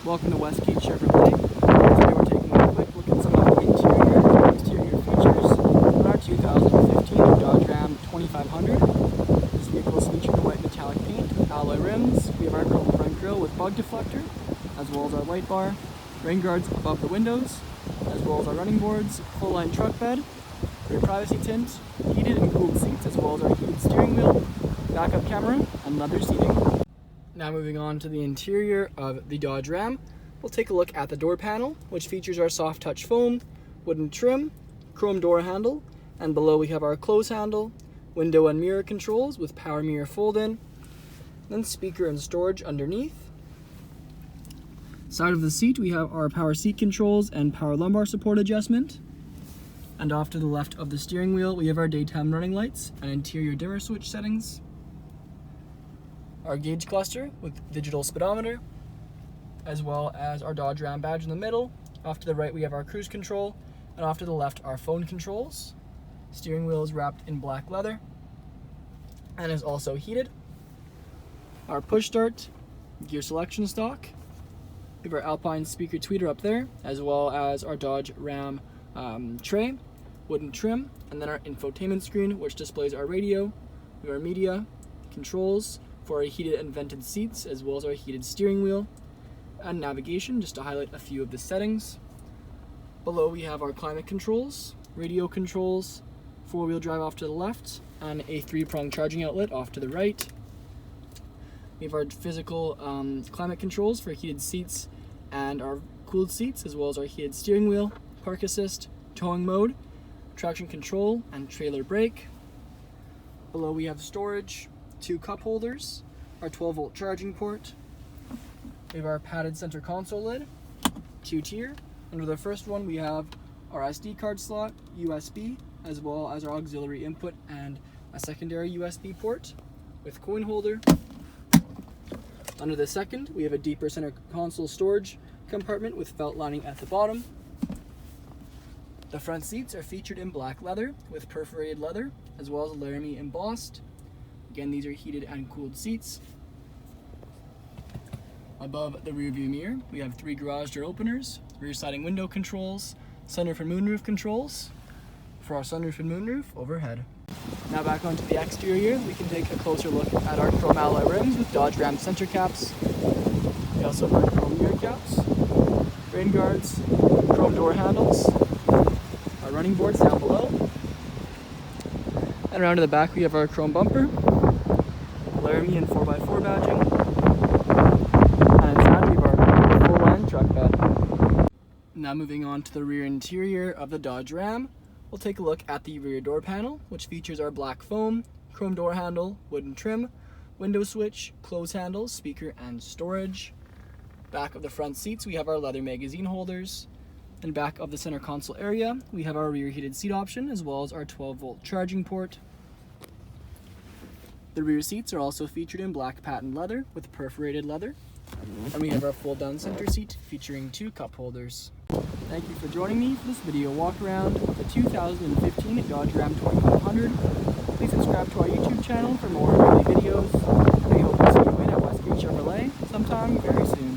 Welcome to Westgate Chevrolet. Today we're taking a quick look at some of the interior and exterior features on our 2015 Dodge Ram 2500. This vehicle is featured in white metallic paint, alloy rims. We have our chrome front grille with bug deflector, as well as our light bar, rain guards above the windows, as well as our running boards, full line truck bed, rear privacy tint, heated and cooled seats, as well as our heated steering wheel, backup camera, and leather seating. Now moving on to the interior of the Dodge Ram, we'll take a look at the door panel, which features our soft touch foam, wooden trim, chrome door handle, and below we have our close handle, window and mirror controls with power mirror fold-in, then speaker and storage underneath. Side of the seat we have our power seat controls and power lumbar support adjustment. And off to the left of the steering wheel we have our daytime running lights and interior dimmer switch settings. Our gauge cluster with digital speedometer, as well as our Dodge Ram badge in the middle. Off to the right we have our cruise control, and off to the left our phone controls. Steering wheel is wrapped in black leather and is also heated. Our push start, gear selection stalk. We have our Alpine speaker tweeter up there, as well as our Dodge Ram tray, wooden trim, and then our infotainment screen, which displays our radio, we have our media, controls for our heated and vented seats, as well as our heated steering wheel, and navigation, just to highlight a few of the settings. Below we have our climate controls, radio controls, four-wheel drive off to the left, and a three-prong charging outlet off to the right. We have our physical climate controls for heated seats and our cooled seats, as well as our heated steering wheel, park assist, towing mode, traction control, and trailer brake. Below we have storage, 2 cup holders, our 12-volt charging port. We have our padded center console lid, 2-tier. Under the first one we have our SD card slot, USB, as well as our auxiliary input and a secondary USB port with coin holder. Under the second we have a deeper center console storage compartment with felt lining at the bottom. The front seats are featured in black leather with perforated leather, as well as Laramie embossed. Again, these are heated and cooled seats. Above the rear view mirror, we have 3 garage door openers, rear sliding window controls, sunroof and moonroof controls for our sunroof and moonroof overhead. Now back onto the exterior, we can take a closer look at our chrome alloy rims with Dodge Ram center caps. We also have our chrome mirror caps, rain guards, chrome door handles, our running boards down below. And around to the back we have our chrome bumper, Laramie and 4x4 badging, and inside we have our full-line truck bed. Now moving on to the rear interior of the Dodge Ram, we'll take a look at the rear door panel, which features our black foam, chrome door handle, wooden trim, window switch, close handle, speaker, and storage. Back of the front seats we have our leather magazine holders. And back of the center console area, we have our rear heated seat option, as well as our 12-volt charging port. The rear seats are also featured in black patent leather with perforated leather. And we have our fold-down center seat featuring 2 cup holders. Thank you for joining me for this video walk around of the 2015 Dodge Ram 2500. Please subscribe to our YouTube channel for more daily videos. And we hope to see you in at Westgate Chevrolet sometime very soon.